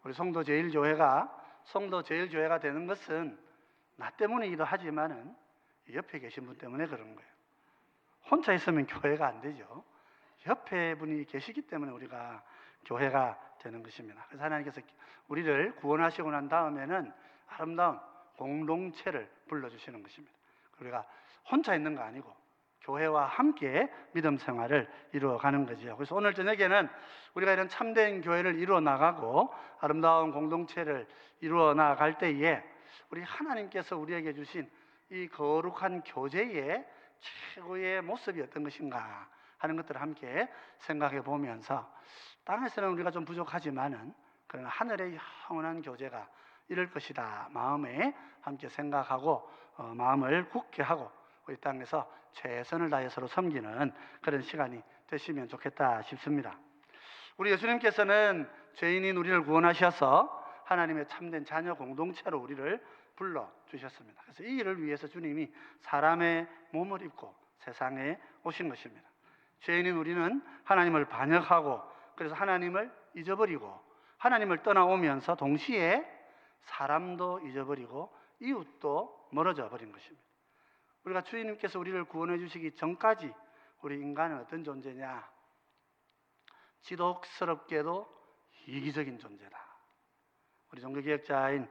우리 송도제일교회가 되는 것은 나 때문이기도 하지만은 옆에 계신 분 때문에 그런 거예요. 혼자 있으면 교회가 안 되죠. 옆에 분이 계시기 때문에 우리가 교회가 되는 것입니다. 그래서 하나님께서 우리를 구원하시고 난 다음에는 아름다운 공동체를 불러주시는 것입니다. 우리가 혼자 있는 거 아니고 교회와 함께 믿음 생활을 이루어가는 거지요. 그래서 오늘 저녁에는 우리가 이런 참된 교회를 이루어 나가고 아름다운 공동체를 이루어 나갈 때에 우리 하나님께서 우리에게 주신 이 거룩한 교제의 최고의 모습이 어떤 것인가 하는 것들을 함께 생각해 보면서, 땅에서는 우리가 좀 부족하지만은 그러나 하늘의 영원한 교제가 이럴 것이다 마음에 함께 생각하고 마음을 굳게 하고 우리 땅에서 최선을 다해 서로 섬기는 그런 시간이 되시면 좋겠다 싶습니다. 우리 예수님께서는 죄인인 우리를 구원하셔서 하나님의 참된 자녀 공동체로 우리를 불러주셨습니다. 그래서 이 일을 위해서 주님이 사람의 몸을 입고 세상에 오신 것입니다. 죄인인 우리는 하나님을 반역하고 그래서 하나님을 잊어버리고 하나님을 떠나오면서 동시에 사람도 잊어버리고 이웃도 멀어져 버린 것입니다. 우리가 주님께서 우리를 구원해 주시기 전까지 우리 인간은 어떤 존재냐? 지독스럽게도 이기적인 존재다. 우리 종교개혁자인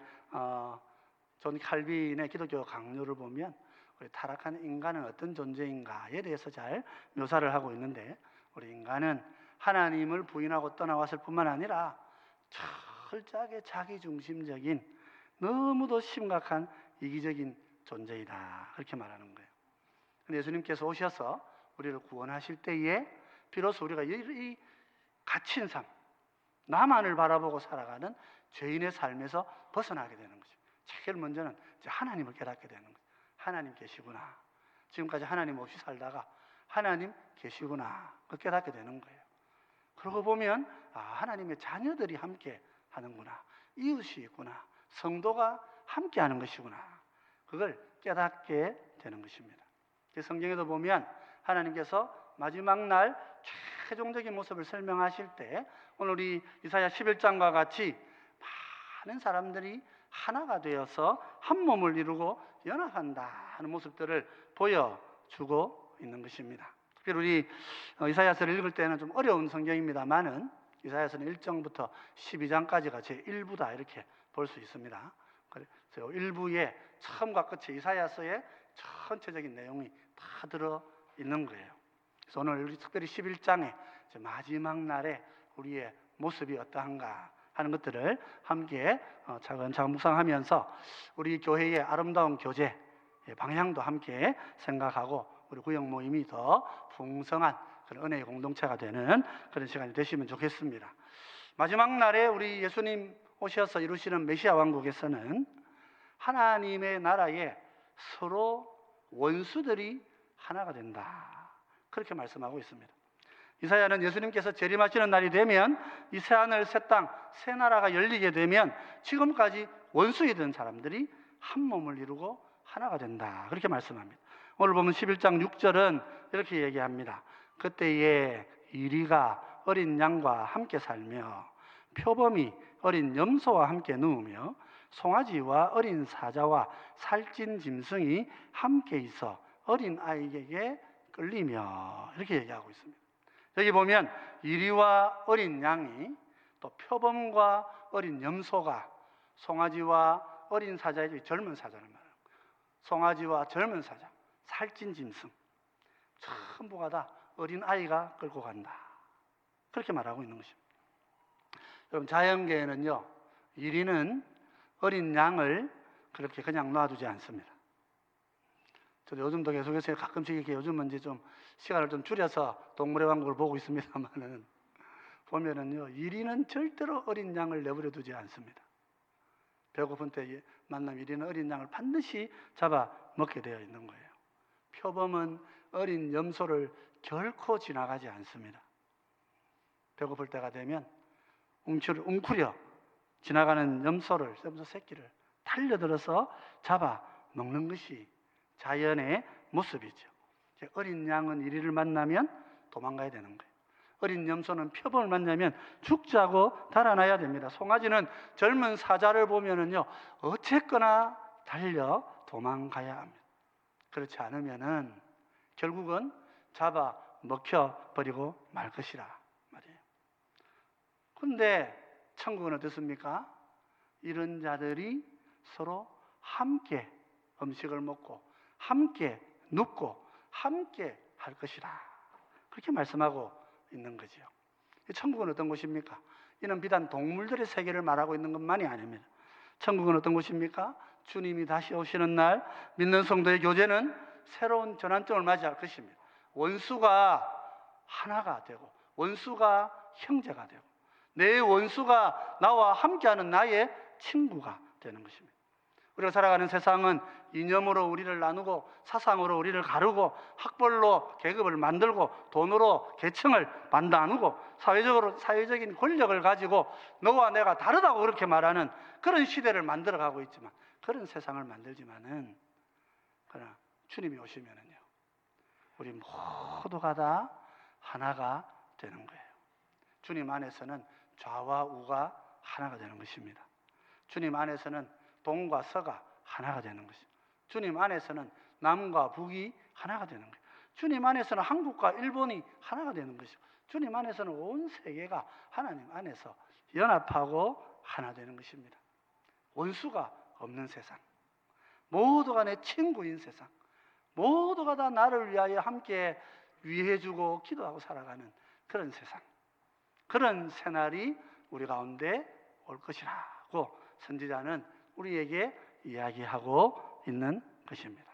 존 칼빈의 기독교 강요를 보면 우리 타락한 인간은 어떤 존재인가에 대해서 잘 묘사를 하고 있는데, 우리 인간은 하나님을 부인하고 떠나왔을 뿐만 아니라 철저하게 자기중심적인 너무도 심각한 이기적인 존재이다, 그렇게 말하는 거예요. 근데 예수님께서 오셔서 우리를 구원하실 때에 비로소 우리가 이 갇힌 삶, 나만을 바라보고 살아가는 죄인의 삶에서 벗어나게 되는 거죠. 제일 먼저는 이제 하나님을 깨닫게 되는 거죠. 하나님 계시구나. 지금까지 하나님 없이 살다가 하나님 계시구나, 깨닫게 되는 거예요. 그러고 보면 하나님의 자녀들이 함께 하는구나, 이웃이 있구나, 성도가 함께 하는 것이구나, 그걸 깨닫게 되는 것입니다. 성경에도 보면 하나님께서 마지막 날 최종적인 모습을 설명하실 때 오늘 우리 이사야 11장과 같이 많은 사람들이 하나가 되어서 한 몸을 이루고 연합한다 하는 모습들을 보여주고 있는 것입니다. 특별히 우리 이사야서를 읽을 때는 좀 어려운 성경입니다만은 이사야서는 1장부터 12장까지가 제1부다 이렇게 볼 수 있습니다. 그래서 1부에 처음과 끝에 이사야서의 전체적인 내용이 다 들어있는 거예요. 그래서 오늘 특별히 11장에 마지막 날에 우리의 모습이 어떠한가 하는 것들을 함께 차근차근 묵상하면서 우리 교회의 아름다운 교제 방향도 함께 생각하고 우리 구역 모임이 더 풍성한 그런 은혜의 공동체가 되는 그런 시간이 되시면 좋겠습니다. 마지막 날에 우리 예수님 오셔서 이루시는 메시아 왕국에서는 하나님의 나라에 서로 원수들이 하나가 된다, 그렇게 말씀하고 있습니다. 이사야는 예수님께서 재림하시는 날이 되면 이 새하늘 새 땅 새 나라가 열리게 되면 지금까지 원수이던 사람들이 한 몸을 이루고 하나가 된다, 그렇게 말씀합니다. 오늘 보면 11장 6절은 이렇게 얘기합니다. 그때에 이리가 어린 양과 함께 살며 표범이 어린 염소와 함께 누우며 송아지와 어린 사자와 살찐 짐승이 함께 있어 어린 아이에게 끌리며, 이렇게 얘기하고 있습니다. 여기 보면 이리와 어린 양이, 또 표범과 어린 염소가, 송아지와 어린 사자의 젊은 사자를 말합니다. 송아지와 젊은 사자, 살찐 짐승, 전부가 다 어린 아이가 끌고 간다, 그렇게 말하고 있는 것입니다. 여러분, 자연계에는요, 이리는 어린 양을 그렇게 그냥 놔두지 않습니다. 저도 요즘도 계속해서 가끔씩 이렇게 요즘은 이제 좀 시간을 좀 줄여서 동물의 왕국을 보고 있습니다만은 보면은요, 이리는 절대로 어린 양을 내버려 두지 않습니다. 배고픈 때 만나면 이리는 어린 양을 반드시 잡아 먹게 되어 있는 거예요. 표범은 어린 염소를 결코 지나가지 않습니다. 배고플 때가 되면 웅크려 지나가는 염소 새끼를 달려들어서 잡아 먹는 것이 자연의 모습이죠. 어린 양은 이리를 만나면 도망가야 되는 거예요. 어린 염소는 표범을 만나면 죽자고 달아나야 됩니다. 송아지는 젊은 사자를 보면은요, 어쨌거나 달려 도망가야 합니다. 그렇지 않으면은 결국은 잡아 먹혀버리고 말 것이라 말이에요. 그런데 천국은 어떻습니까? 이런 자들이 서로 함께 음식을 먹고 함께 눕고 함께 할 것이라, 그렇게 말씀하고 있는 거죠. 천국은 어떤 곳입니까? 이는 비단 동물들의 세계를 말하고 있는 것만이 아닙니다. 천국은 어떤 곳입니까? 주님이 다시 오시는 날 믿는 성도의 교제는 새로운 전환점을 맞이할 것입니다. 원수가 하나가 되고 원수가 형제가 되고 내 원수가 나와 함께하는 나의 친구가 되는 것입니다. 우리가 살아가는 세상은 이념으로 우리를 나누고 사상으로 우리를 가르고 학벌로 계급을 만들고 돈으로 계층을 나누고 사회적인 권력을 가지고 너와 내가 다르다고 그렇게 말하는 그런 시대를 만들어가고 있지만, 그런 세상을 만들지만은 그러나 주님이 오시면은요, 우리 모두가 다 하나가 되는 거예요. 주님 안에서는 좌와 우가 하나가 되는 것입니다. 주님 안에서는 동과 서가 하나가 되는 것입니다. 주님 안에서는 남과 북이 하나가 되는 거예요. 주님 안에서는 한국과 일본이 하나가 되는 것이고, 주님 안에서는 온 세계가 하나님 안에서 연합하고 하나 되는 것입니다. 원수가 없는 세상, 모두가 내 친구인 세상, 모두가 다 나를 위하여 함께 위해주고 기도하고 살아가는 그런 세상, 그런 새날이 우리 가운데 올 것이라고 선지자는 우리에게 이야기하고 있는 것입니다.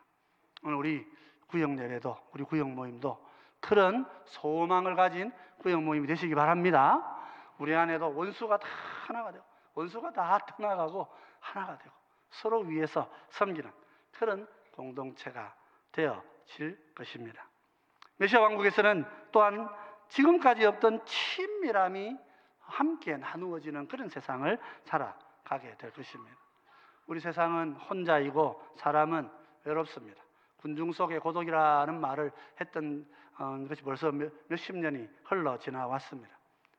오늘 우리 구역 예배도, 우리 구역 모임도 그런 소망을 가진 구역 모임이 되시기 바랍니다. 우리 안에도 원수가 다 하나가 되고 원수가 다 떠나가고 하나가 되고 서로 위해서 섬기는 그런 공동체가 되어질 것입니다. 메시아 왕국에서는 또한 지금까지 없던 친밀함이 함께 나누어지는 그런 세상을 살아가게 될 것입니다. 우리 세상은 혼자이고 사람은 외롭습니다. 군중 속의 고독이라는 말을 했던 것이 벌써 몇십 년이 흘러 지나왔습니다.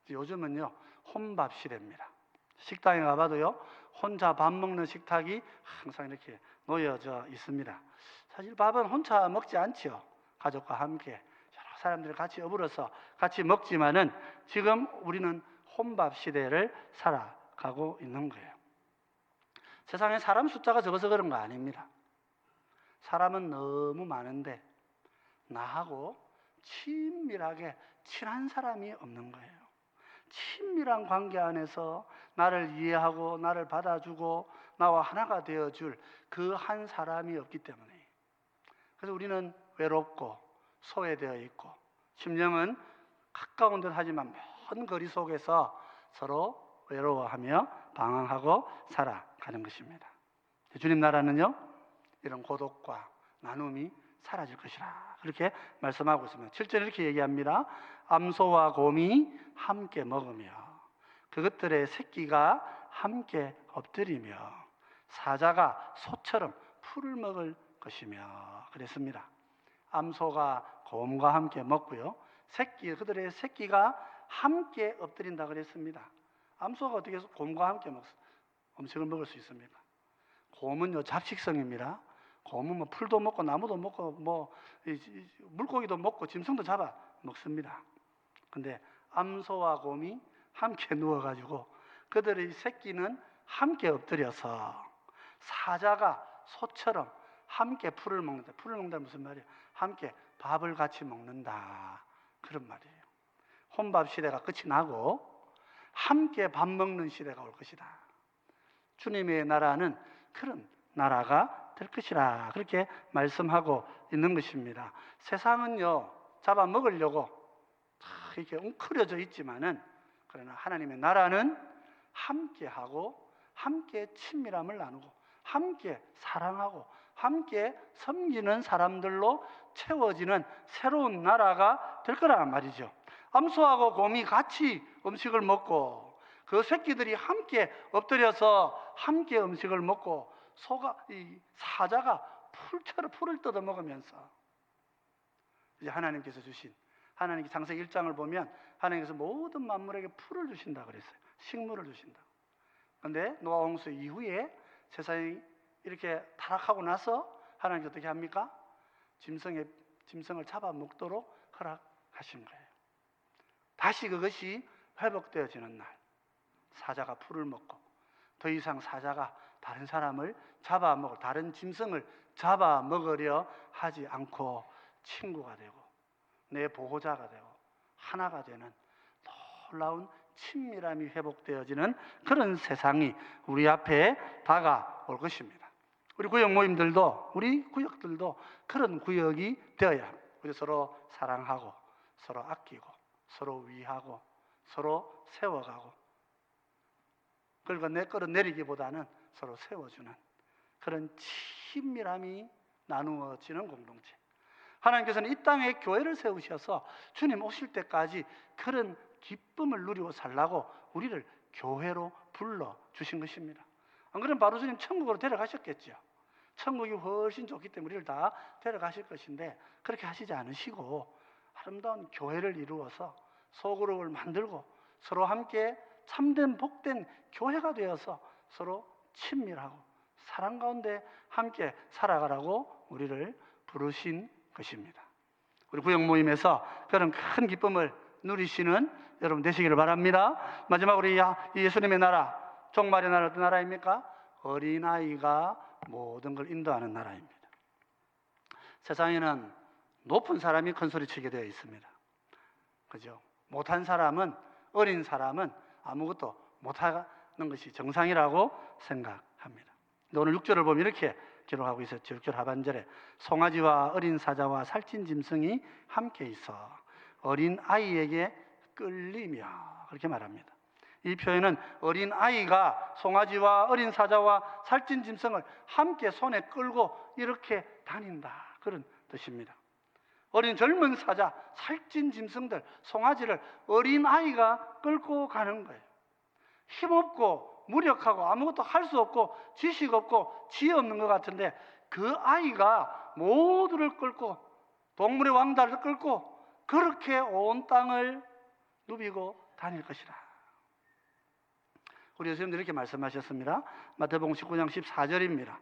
요즘은요, 혼밥 시대입니다. 식당에 가봐도요, 혼자 밥 먹는 식탁이 항상 이렇게 놓여져 있습니다. 사실 밥은 혼자 먹지 않죠. 가족과 함께 여러 사람들이 같이 어우러서 같이 먹지만은 지금 우리는 혼밥 시대를 살아가고 있는 거예요. 세상에 사람 숫자가 적어서 그런 거 아닙니다. 사람은 너무 많은데 나하고 친밀하게 친한 사람이 없는 거예요. 친밀한 관계 안에서 나를 이해하고 나를 받아주고 나와 하나가 되어줄 그 한 사람이 없기 때문에, 그래서 우리는 외롭고 소외되어 있고 심령은 가까운 듯 하지만 먼 거리 속에서 서로 외로워하며 방황하고 살아가는 것입니다. 주님 나라는요, 이런 고독과 나눔이 사라질 것이라 그렇게 말씀하고 있습니다. 7절에 이렇게 얘기합니다. 암소와 곰이 함께 먹으며 그것들의 새끼가 함께 엎드리며 사자가 소처럼 풀을 먹을 것이며 그랬습니다. 암소가 곰과 함께 먹고요, 그들의 새끼가 함께 엎드린다 그랬습니다. 암소가 어떻게 해서 곰과 함께 음식을 먹을 수 있습니까? 곰은요, 잡식성입니다. 곰은 뭐 풀도 먹고 나무도 먹고 뭐 물고기도 먹고 짐승도 잡아 먹습니다. 근데 암소와 곰이 함께 누워가지고 그들의 새끼는 함께 엎드려서 사자가 소처럼 함께 풀을 먹는다. 풀을 먹는다 무슨 말이에요? 함께 밥을 같이 먹는다, 그런 말이에요. 혼밥 시대가 끝이 나고 함께 밥 먹는 시대가 올 것이다. 주님의 나라는 그런 나라가 될 것이라 그렇게 말씀하고 있는 것입니다. 세상은요, 잡아먹으려고 이렇게 웅크려져 있지만은, 그러나 하나님의 나라는 함께하고 함께 친밀함을 나누고 함께 사랑하고 함께 섬기는 사람들로 채워지는 새로운 나라가 될 거란 말이죠. 암소하고 곰이 같이 음식을 먹고 그 새끼들이 함께 엎드려서 함께 음식을 먹고 사자가 풀을 뜯어 먹으면서 이제 하나님께서 주신 하나님께 창세기 1장을 보면 하나님께서 모든 만물에게 풀을 주신다 그랬어요. 식물을 주신다. 그런데 노아 홍수 이후에 세상이 이렇게 타락하고 나서 하나님께서 어떻게 합니까? 짐승을 잡아먹도록 허락하신 거예요. 다시 그것이 회복되어지는 날, 사자가 풀을 먹고 더 이상 사자가 다른 사람을 잡아먹을, 다른 짐승을 잡아먹으려 하지 않고 친구가 되고 내 보호자가 되고 하나가 되는 놀라운 친밀함이 회복되어지는 그런 세상이 우리 앞에 다가올 것입니다. 우리 구역 모임들도, 우리 구역들도 그런 구역이 되어야 합니다. 우리 서로 사랑하고 서로 아끼고 서로 위하고 서로 세워가고, 그러니까 끌어내리기보다는 서로 세워주는 그런 친밀함이 나누어지는 공동체. 하나님께서는 이 땅에 교회를 세우셔서 주님 오실 때까지 그런 기쁨을 누리고 살라고 우리를 교회로 불러주신 것입니다. 안 그러면 바로 주님 천국으로 데려가셨겠죠. 천국이 훨씬 좋기 때문에 우리를 다 데려가실 것인데 그렇게 하시지 않으시고 아름다운 교회를 이루어서 소그룹을 만들고 서로 함께 참된 복된 교회가 되어서 서로 친밀하고 사랑 가운데 함께 살아가라고 우리를 부르신 것입니다. 우리 구역 모임에서 그런 큰 기쁨을 누리시는 여러분 되시기를 바랍니다. 마지막으로 이 예수님의 나라, 종말의 나라 어떤 나라입니까? 어린아이가 모든 걸 인도하는 나라입니다. 세상에는 높은 사람이 큰 소리 치게 되어 있습니다. 그죠? 못한 사람은, 어린 사람은 아무것도 못하는 것이 정상이라고 생각합니다. 오늘 6절을 보면 이렇게 기록하고 있었죠. 6절 하반절에 송아지와 어린 사자와 살찐 짐승이 함께 있어 어린 아이에게 끌리며, 그렇게 말합니다. 이 표현은 어린 아이가 송아지와 어린 사자와 살찐 짐승을 함께 손에 끌고 이렇게 다닌다, 그런 뜻입니다. 어린 젊은 사자, 살찐 짐승들, 송아지를 어린 아이가 끌고 가는 거예요. 힘없고 무력하고 아무것도 할 수 없고 지식 없고 지혜 없는 것 같은데 그 아이가 모두를 끌고, 동물의 왕다를 끌고 그렇게 온 땅을 누비고 다닐 것이라. 우리 예수님도 이렇게 말씀하셨습니다. 마태복음 19장 14절입니다.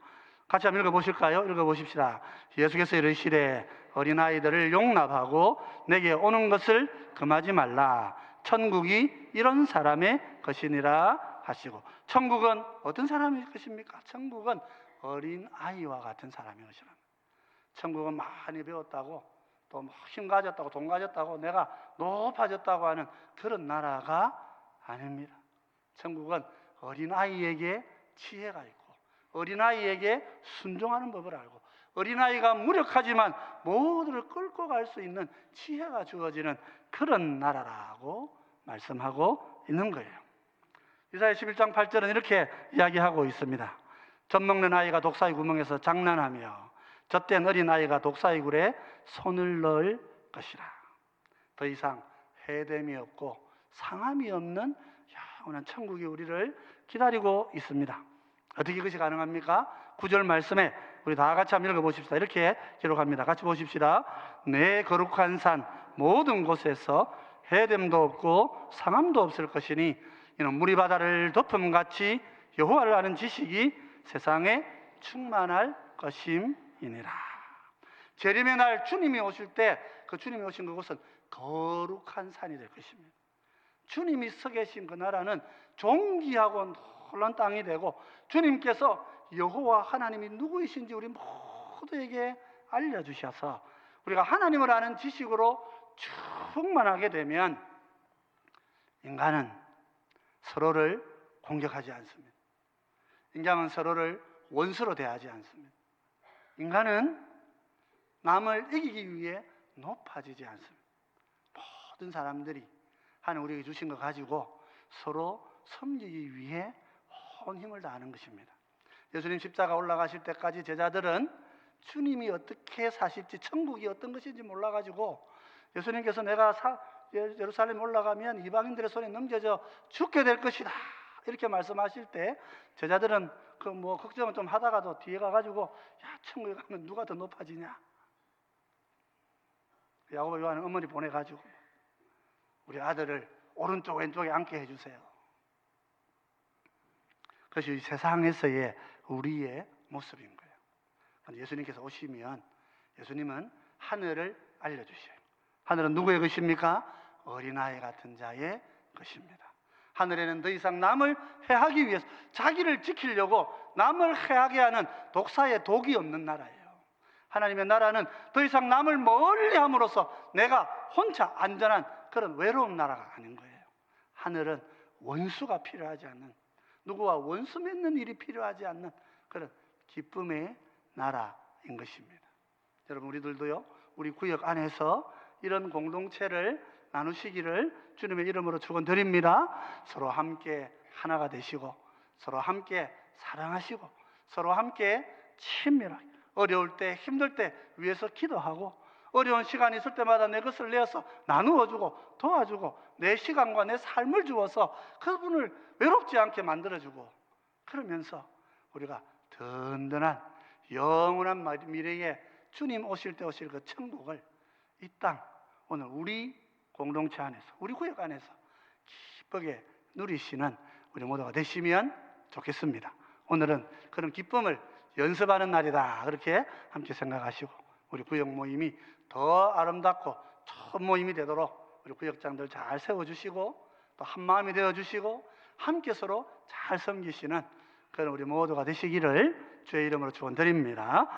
같이 한번 읽어보실까요? 읽어보십시다. 예수께서 이르시되 어린아이들을 용납하고 내게 오는 것을 금하지 말라. 천국이 이런 사람의 것이니라 하시고, 천국은 어떤 사람의 것입니까? 천국은 어린아이와 같은 사람의 것이라. 천국은 많이 배웠다고, 또 힘 가졌다고, 돈 가졌다고, 내가 높아졌다고 하는 그런 나라가 아닙니다. 천국은 어린아이에게 지혜가 있고 어린아이에게 순종하는 법을 알고 어린아이가 무력하지만 모두를 끌고 갈 수 있는 지혜가 주어지는 그런 나라라고 말씀하고 있는 거예요. 이사야 11장 8절은 이렇게 이야기하고 있습니다. 젖먹는 아이가 독사의 구멍에서 장난하며 젖된 어린아이가 독사의 굴에 손을 넣을 것이라. 더 이상 해됨이 없고 상함이 없는 영원한 천국이 우리를 기다리고 있습니다. 어떻게 그것이 가능합니까? 9절 말씀에 우리 다 같이 한번 읽어보십시다. 이렇게 기록합니다. 같이 보십시다. 내 거룩한 산 모든 곳에서 해됨도 없고 상함도 없을 것이니 이는 물이 바다를 덮음같이 여호와를 아는 지식이 세상에 충만할 것임이니라. 재림의 날 주님이 오실 때 그 주님이 오신 그곳은 거룩한 산이 될 것입니다. 주님이 서 계신 그 나라는 존귀하고 놀라운 땅이 되고 주님께서 여호와 하나님이 누구이신지 우리 모두에게 알려주셔서 우리가 하나님을 아는 지식으로 충만하게 되면 인간은 서로를 공격하지 않습니다. 인간은 서로를 원수로 대하지 않습니다. 인간은 남을 이기기 위해 높아지지 않습니다. 모든 사람들이 하나님 우리에게 주신 것 가지고 서로 섬기기 위해 온 힘을 다하는 것입니다. 예수님 십자가 올라가실 때까지 제자들은 주님이 어떻게 사실지, 천국이 어떤 것인지 몰라가지고 예수님께서 내가 예루살렘에 올라가면 이방인들의 손에 넘겨져 죽게 될 것이다 이렇게 말씀하실 때 제자들은 걱정을 좀 하다가도 뒤에 가가지고 야, 천국에 가면 누가 더 높아지냐, 야고보 요한은 어머니 보내가지고 우리 아들을 오른쪽 왼쪽에 앉게 해주세요. 그것이 이 세상에서의 우리의 모습인 거예요. 예수님께서 오시면 예수님은 하늘을 알려주셔요. 하늘은 누구의 것입니까? 어린아이 같은 자의 것입니다. 하늘에는 더 이상 남을 해하기 위해서 자기를 지키려고 남을 해하게 하는 독사의 독이 없는 나라예요. 하나님의 나라는 더 이상 남을 멀리 함으로써 내가 혼자 안전한 그런 외로운 나라가 아닌 거예요. 하늘은 원수가 필요하지 않는, 누구와 원수 맺는 일이 필요하지 않는 그런 기쁨의 나라인 것입니다. 여러분, 우리들도요, 우리 구역 안에서 이런 공동체를 나누시기를 주님의 이름으로 축원드립니다. 서로 함께 하나가 되시고 서로 함께 사랑하시고 서로 함께 친밀하게, 어려울 때 힘들 때 위해서 기도하고 어려운 시간이 있을 때마다 내 것을 내어서 나누어주고 도와주고 내 시간과 내 삶을 주어서 그분을 외롭지 않게 만들어주고, 그러면서 우리가 든든한 영원한 미래에 주님 오실 때 오실 그 천국을 이 땅 오늘 우리 공동체 안에서 우리 구역 안에서 기쁘게 누리시는 우리 모두가 되시면 좋겠습니다. 오늘은 그런 기쁨을 연습하는 날이다, 그렇게 함께 생각하시고 우리 구역 모임이 더 아름답고 좋은 모임이 되도록 우리 구역장들 잘 세워주시고 또 한마음이 되어주시고 함께 서로 잘 섬기시는 그런 우리 모두가 되시기를 주의 이름으로 축원드립니다.